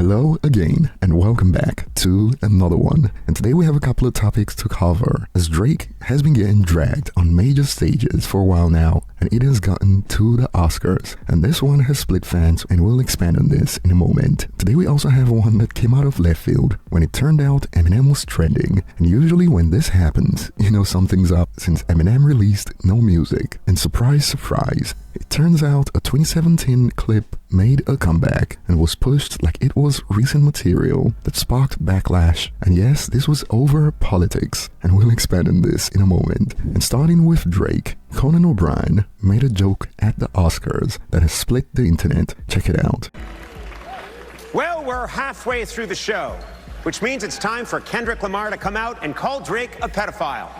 Hello again and welcome back to another one. And today we have a couple of topics to cover, as Drake has been getting dragged on major stages for a while now, and it has gotten to the Oscars. And this one has split fans, and we'll expand on this in a moment. Today we also have one that came out of left field when it turned out Eminem was trending. And usually when this happens, you know something's up, since Eminem released no music. And surprise, surprise, it turns out a 2017 clip made a comeback and was pushed like it was recent material that sparked backlash. And yes, this was over politics, and we'll expand on this in a moment. And starting with Drake, Conan O'Brien made a joke at the Oscars that has split the internet. Check it out. Well, we're halfway through the show, which means it's time for Kendrick Lamar to come out and call Drake a pedophile.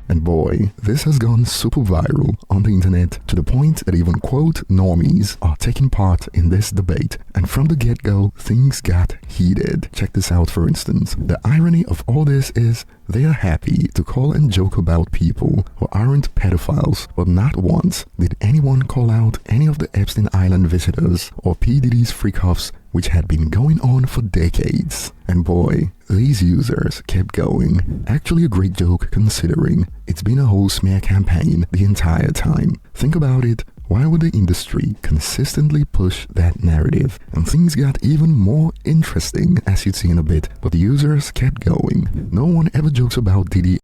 And boy, this has gone super viral on the internet to the point that even quote normies are taking part in this debate. And from the get-go, things got heated. Check this out, for instance. The irony of all this is they are happy to call and joke about people who aren't pedophiles, but not once did anyone call out any of the Epstein Island visitors or P. Diddy's freak-offs, which had been going on for decades. And boy, these users kept going. Actually a great joke considering it's been a whole smear campaign the entire time. Think about it. Why would the industry consistently push that narrative? And things got even more interesting, as you'd see in a bit, but the users kept going. No one ever jokes about Diddy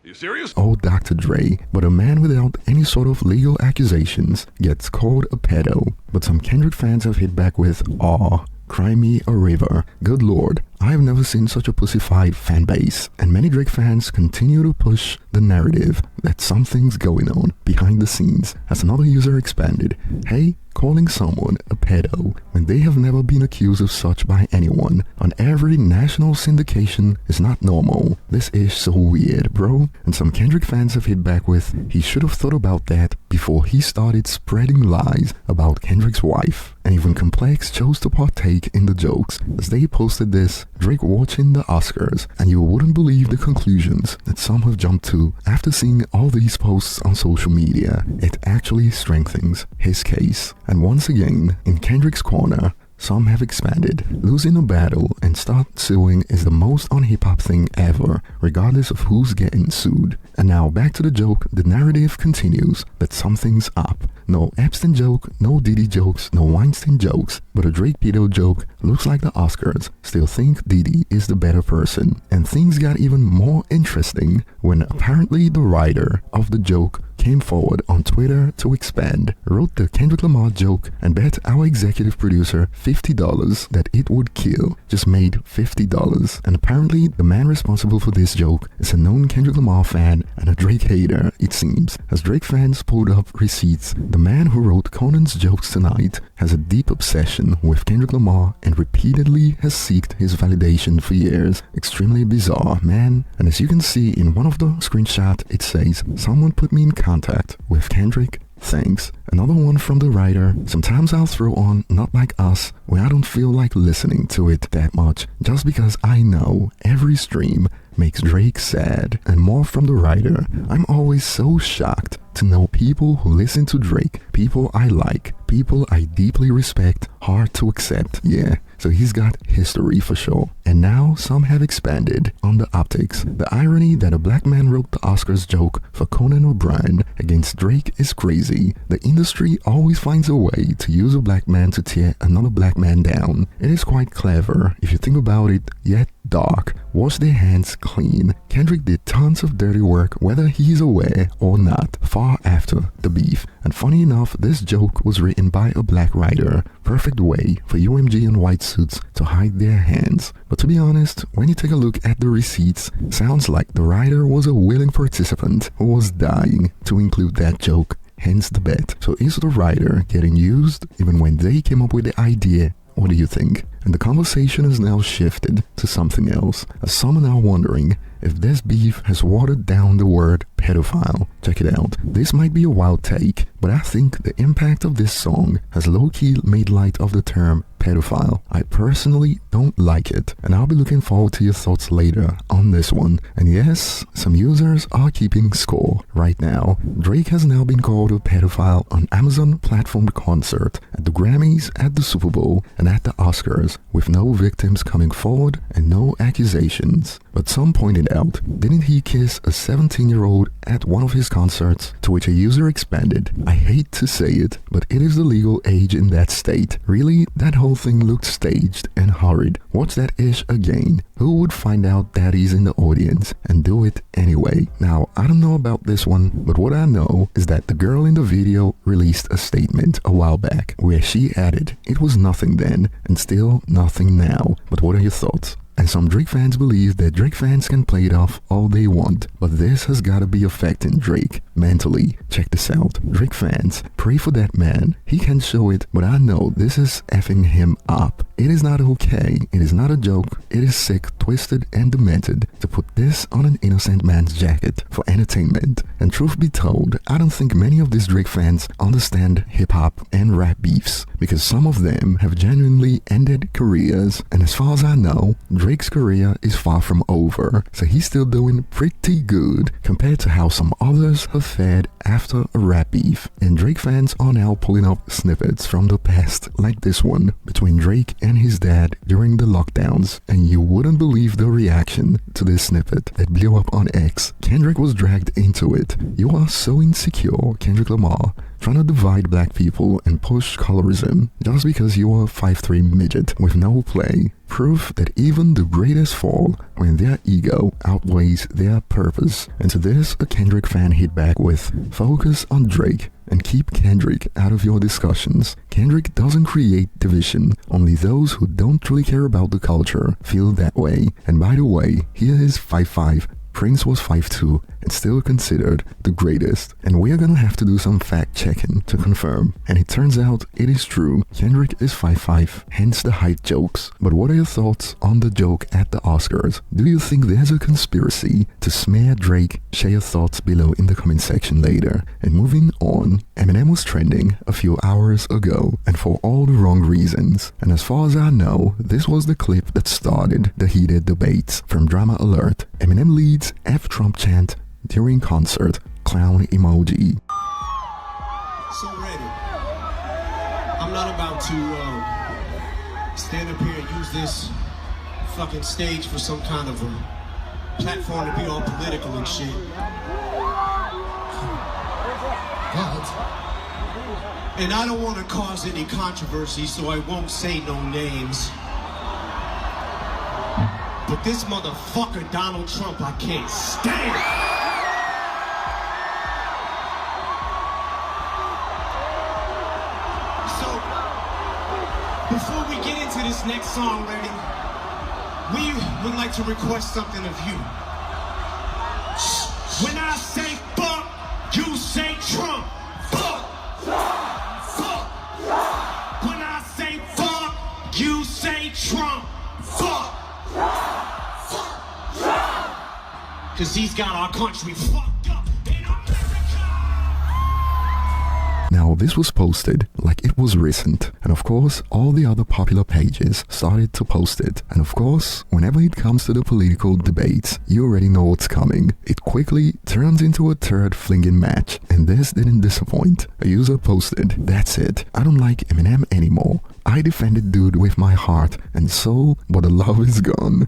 You serious? or Dr. Dre, but a man without any sort of legal accusations gets called a pedo. But some Kendrick fans have hit back with, "Aw, cry me a river. Good lord, I've never seen such a pussified fan base." And many Drake fans continue to push the narrative that something's going on behind the scenes, as another user expanded, "Hey, calling someone a pedo when they have never been accused of such by anyone on every national syndication is not normal. This is so weird, bro." And some Kendrick fans have hit back with, "He should have thought about that before he started spreading lies about Kendrick's wife." And even Complex chose to partake in the jokes, as they posted this, Drake watching the Oscars, and you wouldn't believe the conclusions that some have jumped to after seeing all these posts on social media. It actually strengthens his case. And once again, in Kendrick's corner, some have expanded. Losing a battle and start suing is the most un-hip-hop thing ever, regardless of who's getting sued. And now back to the joke, the narrative continues that something's up. No Epstein joke, no Diddy jokes, no Weinstein jokes, but a Drake pedo joke. Looks like the Oscars still think Diddy is the better person. And things got even more interesting when apparently the writer of the joke came forward on Twitter to expand, wrote the Kendrick Lamar joke, and bet our executive producer $50 that it would kill. Just made $50. And apparently the man responsible for this joke is a known Kendrick Lamar fan and a Drake hater, it seems. As Drake fans pulled up receipts, the man who wrote Conan's jokes tonight has a deep obsession with Kendrick Lamar and repeatedly has sought his validation for years. Extremely bizarre, man. And as you can see in one of the screenshots, it says, "Someone put me in contact with Kendrick. Thanks." Another one from the writer, "Sometimes I'll throw on Not Like Us when I don't feel like listening to it that much, just because I know every stream makes Drake sad." And more from the writer, "I'm always so shocked to know people who listen to Drake, people I like, people I deeply respect, hard to accept." Yeah, so he's got history for sure. And now some have expanded on the optics. The irony that a black man wrote the Oscars joke for Conan O'Brien against Drake is crazy. The industry always finds a way to use a black man to tear another black man down. It is quite clever if you think about it, yet dark. Wash their hands clean. Kendrick did tons of dirty work whether he's aware or not, far after the beef. And funny enough, this joke was written by a black writer. Perfect way for UMG and white suits to hide their hands. But to be honest, when you take a look at the receipts, sounds like the writer was a willing participant who was dying to include that joke, hence the bet. So is the writer getting used even when they came up with the idea? What do you think? And the conversation has now shifted to something else, as some are now wondering if this beef has watered down the word pedophile. Check it out. This might be a wild take, but I think the impact of this song has low-key made light of the term pedophile. I personally don't like it, and I'll be looking forward to your thoughts later on this one. And yes, some users are keeping score. Right now, Drake has now been called a pedophile on Amazon platform concert, at the Grammys, at the Super Bowl, and at the Oscars, with no victims coming forward and no accusations. But some pointed out, didn't he kiss a 17-year-old at one of his concerts? To which a user expanded, I hate to say it, but it is the legal age in that state. Really, that whole thing looked staged and hurried. What's that ish again? Who would find out that he's in the audience and do it anyway? Now, I don't know about this one, but what I know is that the girl in the video released a statement a while back where she added, it was nothing then and still nothing now. But what are your thoughts? And some Drake fans believe that Drake fans can play it off all they want, but this has gotta be affecting Drake mentally. Check this out. Drake fans, pray for that man. He can show it, but I know this is effing him up. It is not okay. It is not a joke. It is sick, twisted, and demented to put this on an innocent man's jacket for entertainment. And truth be told, I don't think many of these Drake fans understand hip-hop and rap beefs, because some of them have genuinely ended careers, and as far as I know, Drake's career is far from over, so he's still doing pretty good compared to how some others have fared after a rap beef. And Drake fans are now pulling up snippets from the past, like this one, between Drake and his dad during the lockdowns, and you wouldn't believe the reaction to this snippet that blew up on X. Kendrick was dragged into it. You are so insecure, Kendrick Lamar, trying to divide black people and push colorism just because you are a 5'3" midget with no play. Proof that even the greatest fall when their ego outweighs their purpose. And to this, a Kendrick fan hit back with, focus on Drake and keep Kendrick out of your discussions. Kendrick doesn't create division. Only those who don't truly care about the culture feel that way. And by the way, here is 5'5". Prince was 5'2" and still considered the greatest. And we're gonna have to do some fact checking to confirm. And it turns out it is true. Kendrick is 5'5", hence the height jokes. But what are your thoughts on the joke at the Oscars? Do you think there's a conspiracy to smear Drake? Share your thoughts below in the comment section later. And moving on, Eminem was trending a few hours ago, and for all the wrong reasons. And as far as I know, this was the clip that started the heated debates. From Drama Alert, Eminem leads F Trump chant during concert, clown emoji. So ready. I'm not about to stand up here and use this fucking stage for some kind of a platform to be all political and shit. And I don't want to cause any controversy, so I won't say no names. But this motherfucker Donald Trump, I can't stand. So, before we get into this next song, ready, we would like to request something of you. When I say fuck, you say Trump. Fuck. Fuck. When I say fuck, you say Trump. Fuck. Cause he's got our country fucked up in America. Now this was posted like it was recent, and of course all the other popular pages started to post it. And of course, whenever it comes to the political debates, you already know what's coming. It quickly turns into a turd flinging match, and this didn't disappoint. A user posted, "That's it, I don't like Eminem anymore. I defended dude with my heart and soul, but the love is gone."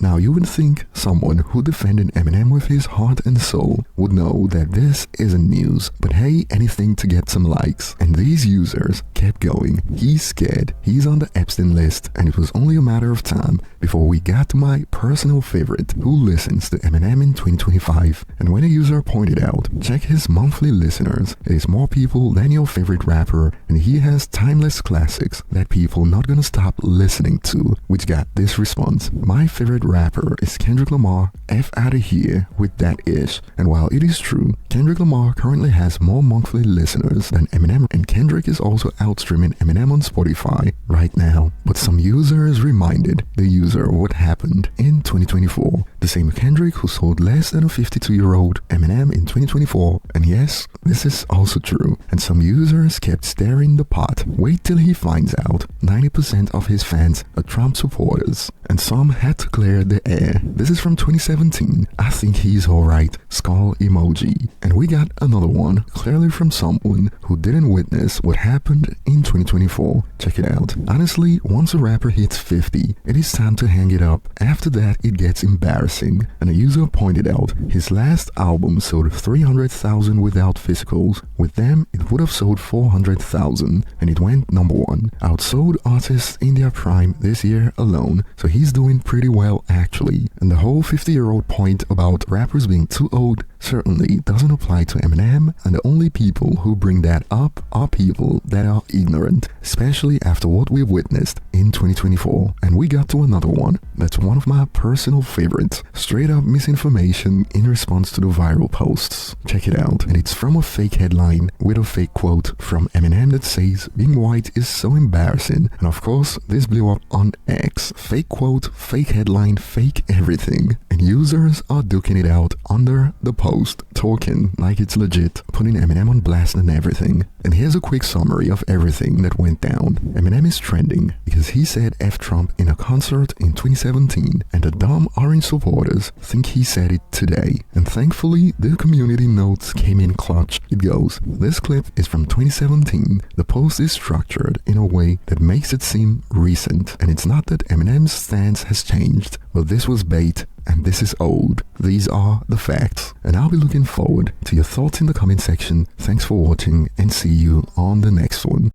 Now you would think someone who defended Eminem with his heart and soul would know that this isn't news, but hey, anything to get some likes. And these users kept going. He's scared, he's on the Epstein list, and it was only a matter of time before we got to my personal favorite who listens to Eminem in 2025. And when a user pointed out, check his monthly listeners, it is more people than your favorite rapper, and he has timeless classics that people not gonna stop listening to, which got this response. My favorite rapper is Kendrick Kendrick Lamar F out of here with that ish. And while it is true, Kendrick Lamar currently has more monthly listeners than Eminem, and Kendrick is also outstreaming Eminem on Spotify right now. But some users reminded the user of what happened in 2024. The same Kendrick who sold less than a 52-year-old Eminem in 2024. And yes, this is also true. And some users kept stirring the pot. Wait till he finds out 90% of his fans are Trump supporters. And some had to clear the air. This is from 2017. I think he's alright. Skull emoji. And we got another one, clearly from someone who didn't witness what happened in 2024. Check it out. Honestly, once a rapper hits 50, it is time to hang it up. After that, it gets embarrassing. And a user pointed out his last album sold 300,000 without physicals. With them, it would have sold 400,000, and it went number one. Outsold artists in their prime this year alone, so he's doing pretty well actually. And the whole 50-year-old point about rappers being too old certainly doesn't apply to Eminem, and the only people who bring that up are people that are ignorant, especially after what we've witnessed in 2024. And we got to another one that's one of my personal favorites. Straight up misinformation in response to the viral posts. Check it out. And it's from a fake headline with a fake quote from Eminem that says, "Being white is so embarrassing." And of course, this blew up on X. Fake quote, fake headline, fake everything. And users are duking it out under the post, talking like it's legit, putting Eminem on blast and everything. And here's a quick summary of everything that went down. Eminem is trending because he said F Trump in a concert in 2017, and the dumb orange supporters think he said it today. And thankfully, the community notes came in clutch. It goes, "This clip is from 2017. The post is structured in a way that makes it seem recent. And it's not that Eminem's stance has changed, but this was bait and this is old. These are the facts." And I'll be looking forward to your thoughts in the comment section. Thanks for watching and see you on the next one.